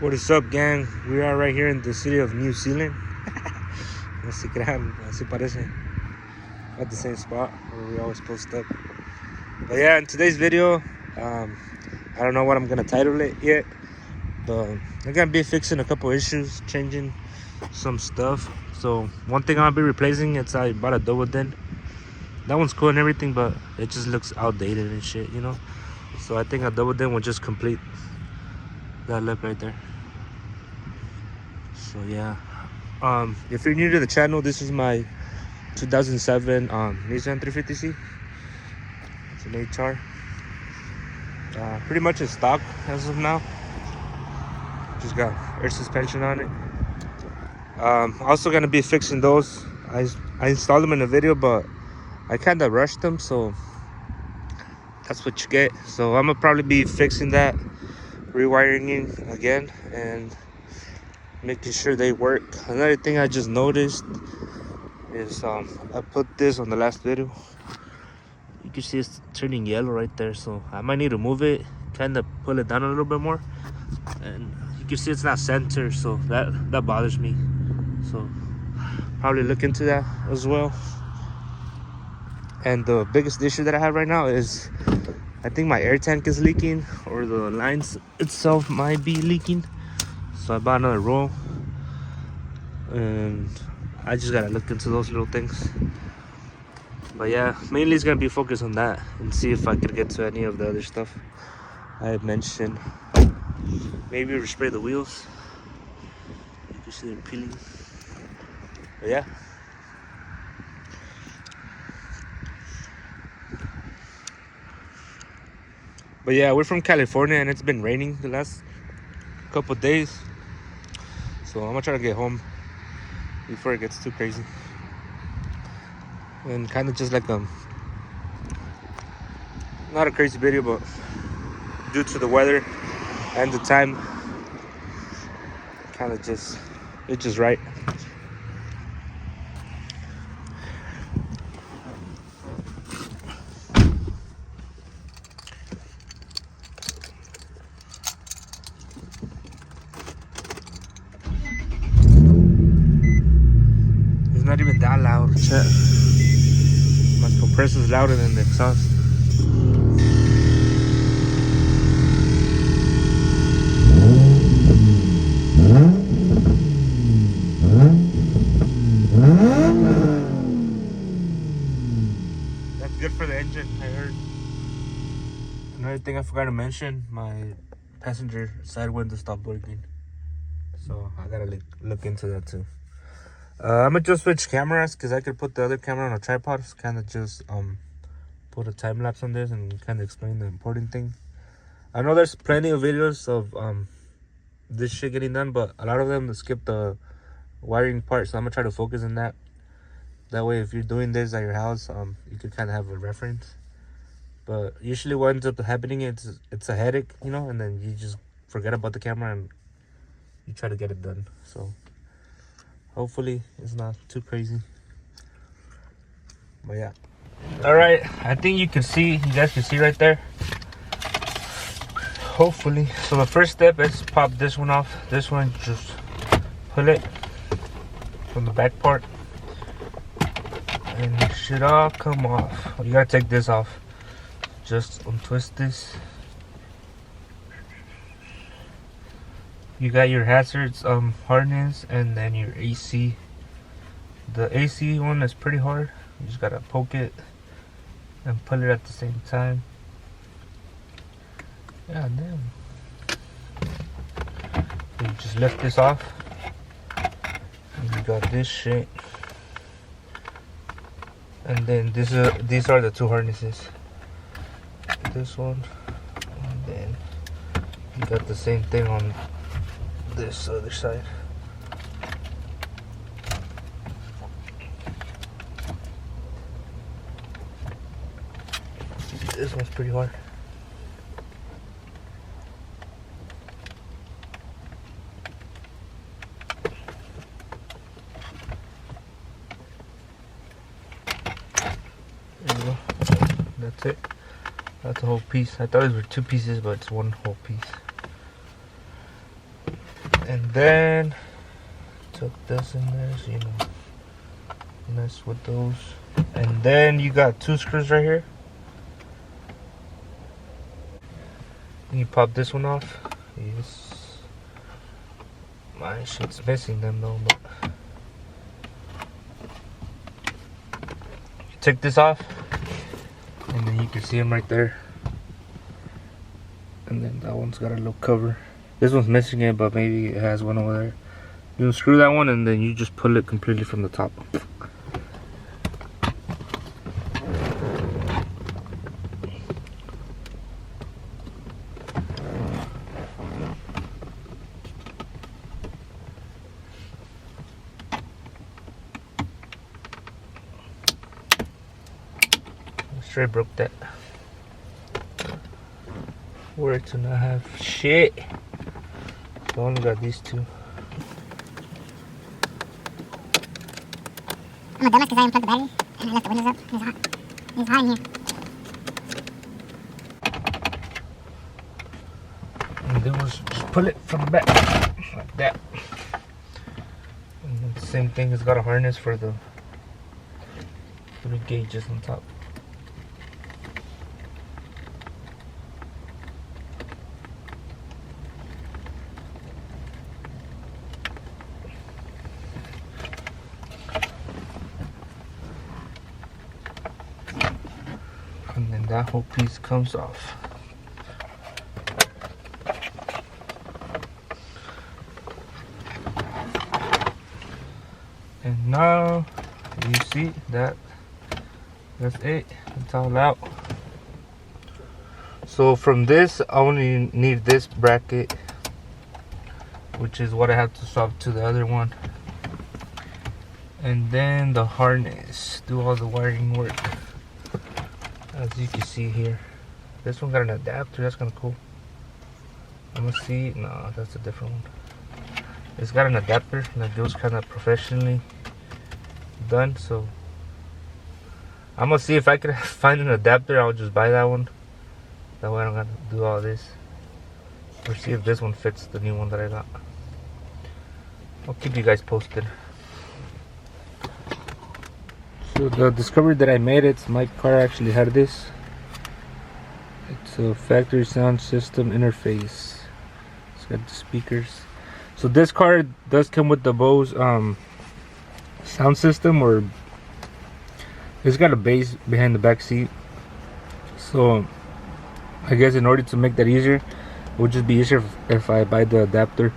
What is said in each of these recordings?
What is up, gang? We are right here in the city of New Zealand. No se crean, así parece. At the same spot where we always post up. But yeah, in today's video, I don't know what I'm gonna title it yet, but I'm gonna be fixing a couple issues, changing some stuff. So one thing I'll be replacing, I bought a double den. That one's cool and everything, but it just looks outdated and shit, you know. So I think a double den will just complete that look right there. So yeah, if you're new to the channel, this is my 2007 Nissan 350Z. It's an HR. Pretty much in stock as of now. Just got air suspension on it. Also gonna be fixing those. I installed them in the video, but I kind of rushed them, so that's what you get. So I'm gonna probably be fixing that, rewiring it again, and making sure they work. Another thing I just noticed is I put this on the last video. You can see it's turning yellow right there, so I might need to move it, kind of pull it down a little bit more. And you can see it's not centered, so that bothers me. So probably look into that as well. And the biggest issue that I have right now is I think my air tank is leaking, or the lines itself might be leaking. So I bought another roll, and I just gotta look into those little things. But yeah, mainly it's gonna be focused on that and see if I could get to any of the other stuff I had mentioned. Maybe respray the wheels. You can see they're peeling. But yeah. But yeah, we're from California and it's been raining the last couple days. So I'm gonna try to get home before it gets too crazy. And kind of just like not a crazy video, but due to the weather and the time, kind of it's just right. It's not even that loud. Shit. My compressor's louder than the exhaust. That's good for the engine, I heard. Another thing I forgot to mention, my passenger side window stopped working. So I gotta look into that too. I'm gonna just switch cameras because I could put the other camera on a tripod. Kind of just put a time lapse on this and kind of explain the important thing. I know there's plenty of videos of this shit getting done, but a lot of them skip the wiring part. So I'm gonna try to focus on that. That way, if you're doing this at your house, you could kind of have a reference. But usually, what ends up happening, it's a headache, you know, and then you just forget about the camera and you try to get it done. So hopefully it's not too crazy. But yeah. Alright, I think you guys can see right there. Hopefully. So the first step is pop this one off. This one, just pull it from the back part. And it should all come off. You gotta take this off. Just untwist this. You got your hazards harness and then your AC. The AC one is pretty hard. You just gotta poke it and pull it at the same time. Yeah, damn. You just lift this off. And you got this shit. And then these are the two harnesses. This one, and then you got the same thing on this other side. This one's pretty hard. There you go. That's it. That's a whole piece. I thought it were two pieces, but it's one whole piece. And then tuck this in there so you know mess with those. And then you got 2 screws right here. You pop this one off. Yes. My shit's missing them though, but take this off and then you can see them right there. And then that one's got a little cover. This one's missing it, but maybe it has one over there. You unscrew that one and then you just pull it completely from the top. Straight broke that. Where to not have shit. So I only got these 2. I'm a dumbass because I unplugged the battery and I left the windows up. It's hot. It's hot in here. And then we'll just pull it from the back like that. And then the same thing, it's got a harness for the gauges on top. And then that whole piece comes off. And now you see that's it. It's all out. So from this I only need this bracket, which is what I have to swap to the other one. And then the harness, do all the wiring work. As you can see here, this one got an adapter. That's kind of cool. I'm gonna see. No, that's a different one. It's got an adapter, and it was kind of professionally done. So I'm gonna see if I could find an adapter. I'll just buy that one. That way I don't gotta do all this. Or see if this one fits the new one that I got. I'll keep you guys posted. So the discovery that I made, my car actually had this. It's a factory sound system interface. It's got the speakers. So this car does come with the Bose sound system, or it's got a bass behind the back seat. So I guess in order to make that easier, it would just be easier if I buy the adapter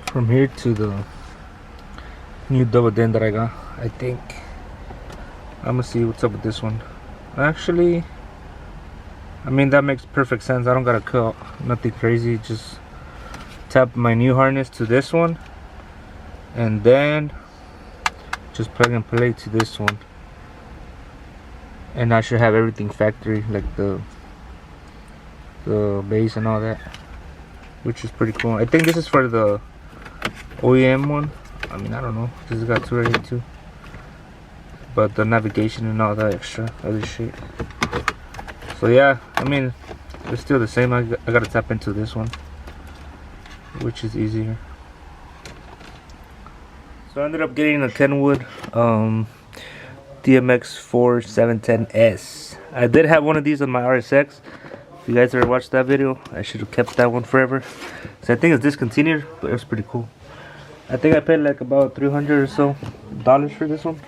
from here to the new double den that I got. I think I'm gonna see what's up with this one. Actually, I mean, that makes perfect sense. I don't gotta cut nothing crazy. Just tap my new harness to this one and then just plug and play to this one, and I should have everything factory, like the bass and all that, which is pretty cool. I think this is for the OEM one. I mean, I don't know, this has got 2 right here too, but the navigation and all that extra other shit. So yeah, I mean, it's still the same. I gotta tap into this one, which is easier. So I ended up getting a KENWOOD DMX710s. I did have one of these on my RSX. If you guys ever watched that video, I should have kept that one forever. So I think it's discontinued, but it was pretty cool. I think I paid like about $300 or so for this one.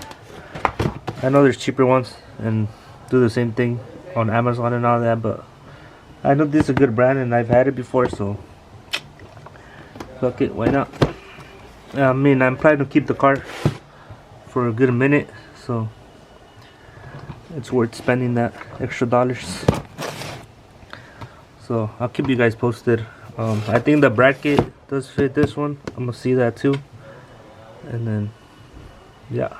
I know there's cheaper ones and do the same thing on Amazon and all that, but I know this is a good brand and I've had it before, so fuck it, why not? I mean, I'm planning to keep the car for a good minute, so it's worth spending that extra dollars. So I'll keep you guys posted. I think the bracket does fit this one. I'm gonna see that too, and then yeah.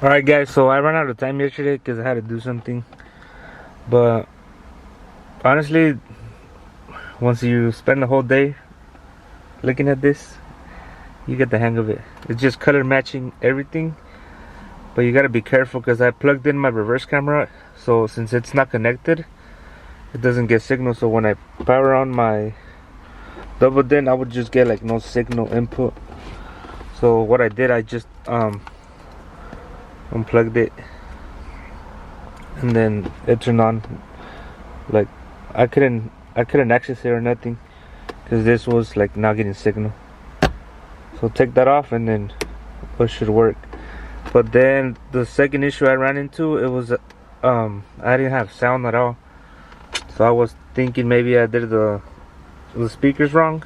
Alright guys, so I ran out of time yesterday because I had to do something, but honestly, once you spend the whole day looking at this, you get the hang of it. It's just color matching everything, but you gotta be careful because I plugged in my reverse camera, so since it's not connected, it doesn't get signal. So when I power on my double, then I would just get like no signal input. So what I did, I just unplugged it, and then it turned on. Like I couldn't access it or nothing because this was like not getting signal. So take that off and then it should work. But then the second issue I ran into, it was I didn't have sound at all. So I was thinking maybe I did the speakers wrong.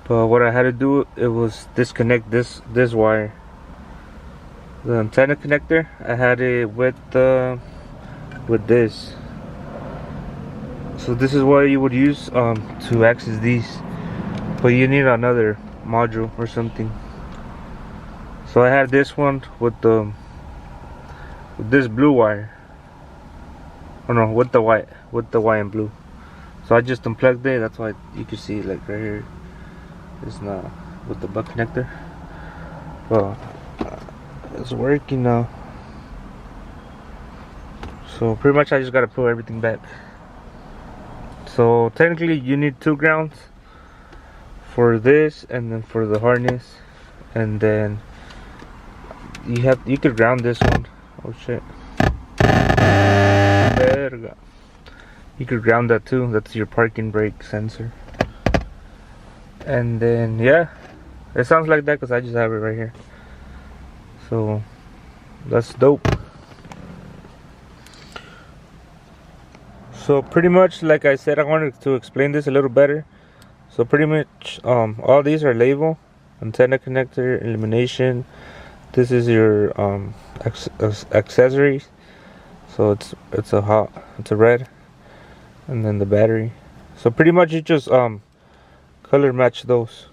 But what I had to do, it was disconnect this wire, the antenna connector. I had it with this. So this is what you would use to access these, but you need another module or something. So I had this one with this blue wire. Oh no, with the white and blue. So I just unplugged it. That's why you can see like right here. It's not with the butt connector. Well, it's working now. So pretty much I just gotta put everything back. So technically you need 2 grounds for this and then for the harness, and then you could ground this one. Oh shit. You could ground that too. That's your parking brake sensor. And then yeah, it sounds like that because I just have it right here. So that's dope. So pretty much, like I said, I wanted to explain this a little better. So pretty much all these are label: antenna connector, illumination. This is your accessories. So it's a red, and then the battery. So pretty much you just color match those.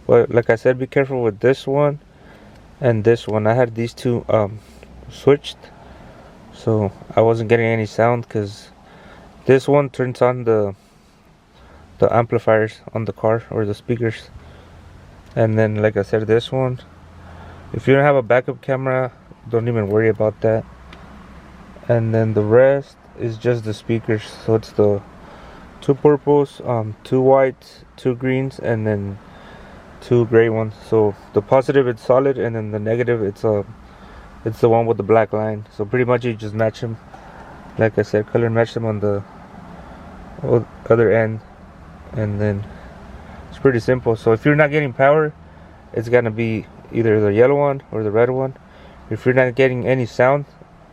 But like I said, be careful with this one and this one. I had these two switched, so I wasn't getting any sound because this one turns on the amplifiers on the car or the speakers. And then like I said, this one, if you don't have a backup camera, don't even worry about that. And then the rest is just the speakers. So it's the 2 purples, 2 whites, 2 greens, and then 2 gray ones. So the positive it's solid, and then the negative it's the one with the black line. So pretty much you just match them. Like I said, color match them on the other end, and then it's pretty simple. So if you're not getting power, it's gonna be either the yellow one or the red one. If you're not getting any sound,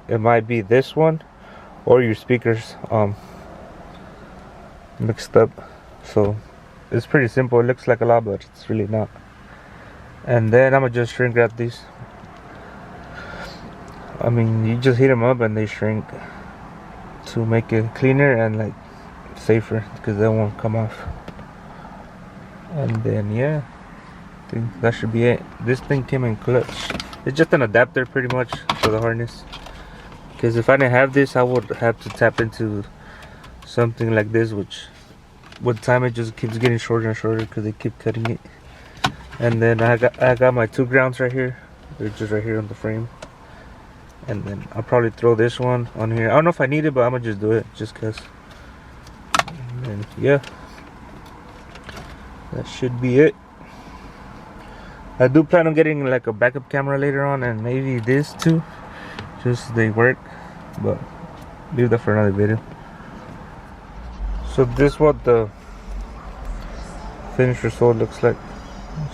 it might be this one or your speakers mixed up. So it's pretty simple. It looks like a lot, but it's really not. And then I'm gonna just shrink wrap these. I mean, you just heat them up and they shrink to make it cleaner and like safer, because they won't come off. And then yeah, I think that should be it. This thing came in clutch. It's just an adapter pretty much for the harness, because if I didn't have this, I would have to tap into something like this, which with time it just keeps getting shorter and shorter because they keep cutting it. And then I got my 2 grounds right here. They're just right here on the frame. And then I'll probably throw this one on here. I don't know if I need it, but I'm gonna just do it just cause. And then yeah, that should be it. I do plan on getting like a backup camera later on, and maybe this too, just they work, but leave that for another video. So this is what the finished result looks like.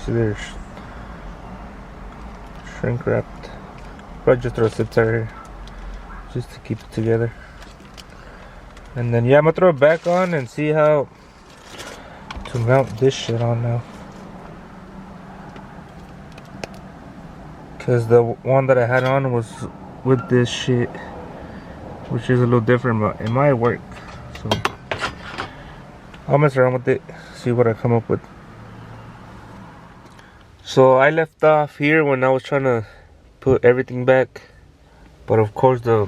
See, they're shrink wrapped. Probably just throw a zip tie here just to keep it together. And then yeah, I'm gonna throw it back on and see how to mount this shit on now, because the one that I had on was with this shit, which is a little different, but it might work. So I'll mess around with it, see what I come up with. So I left off here when I was trying to put everything back, but of course I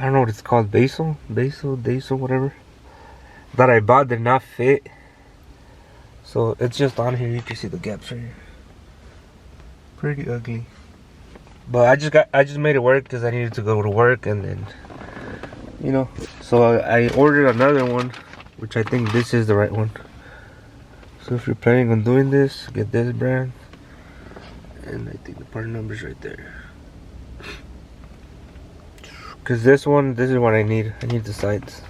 don't know what it's called, basil, whatever, that I bought did not fit. So it's just on here. You can see the gaps right here. Pretty ugly. But I just made it work because I needed to go to work, and then, you know, so I ordered another one, which I think this is the right one. So if you're planning on doing this, get this brand. And I think the part number's right there. Cause this is what I need. I need the sides.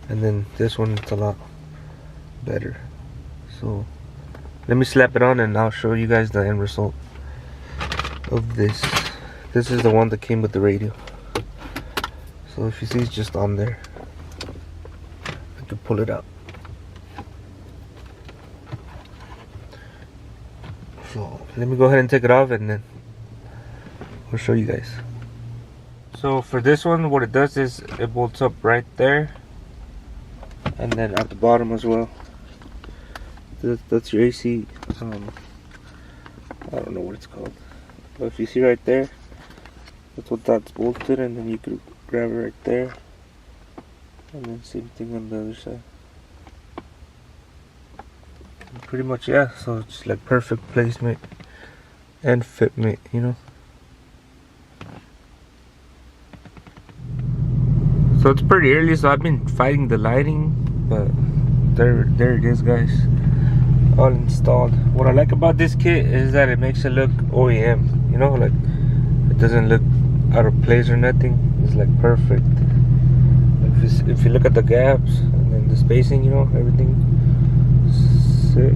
And then this one, it's a lot better. So let me slap it on and I'll show you guys the end result of this. This is the one that came with the radio. So if you see, it's just on there. I can pull it out. So let me go ahead and take it off and then I'll show you guys. So for this one, what it does is it bolts up right there, and then at the bottom as well. That's your AC. I don't know what it's called, but if you see right there, that's what that's bolted, and then you could grab it right there, and then same thing on the other side. And pretty much, yeah. So it's like perfect placement and fitment, you know. So it's pretty early, so I've been fighting the lighting, but there it is, guys, all installed. What I like about this kit is that it makes it look OEM, you know, like it doesn't look out of place or nothing. It's like perfect. If you look at the gaps and then the spacing, you know, everything sick.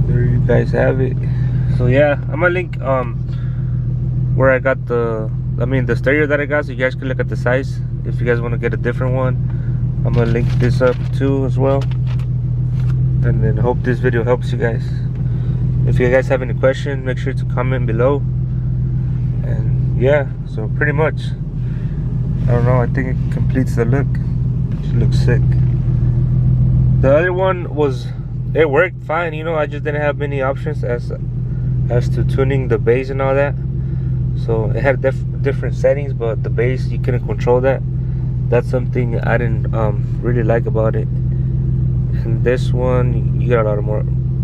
There you guys have it. So yeah, I'm gonna link where I got the stereo that I got, so you guys can look at the size if you guys want to get a different one. I'm gonna link this up too as well, and then hope this video helps you guys. If you guys have any questions, make sure to comment below. And yeah, so pretty much, I don't know, I think it completes the look. It looks sick. The other one it worked fine, you know. I just didn't have many options as to tuning the bass and all that. So it had different settings, but the bass, you couldn't control that. That's something I didn't really like about it. And this one, you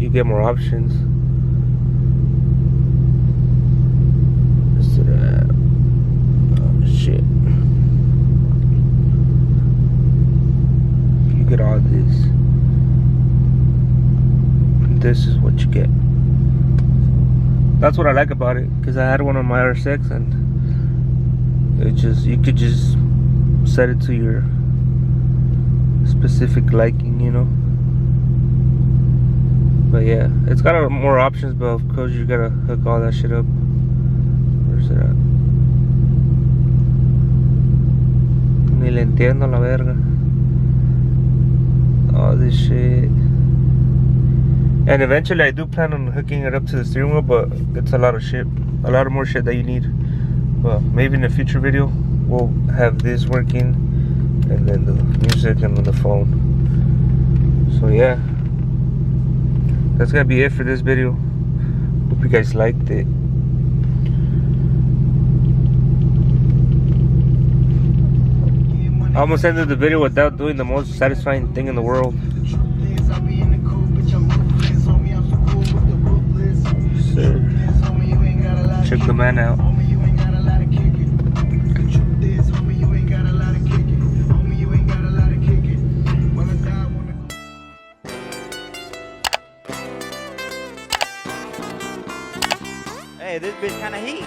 get more options. Oh shit! You get all this. And this is what you get. That's what I like about it, because I had one on my RSX, and you could just set it to your specific liking, you know. But yeah, it's got more options, but of course you gotta hook all that shit up. Where's it at? Ni le entiendo la verga. All this shit. And eventually I do plan on hooking it up to the steering wheel, but it's a lot of more shit that you need. But maybe in a future video we'll have this working, and then the music and then the phone. So yeah, that's gonna be it for this video. Hope you guys liked it. I almost ended the video without doing the most satisfying thing in the world. Check the man out. Hey, this bitch kinda heat.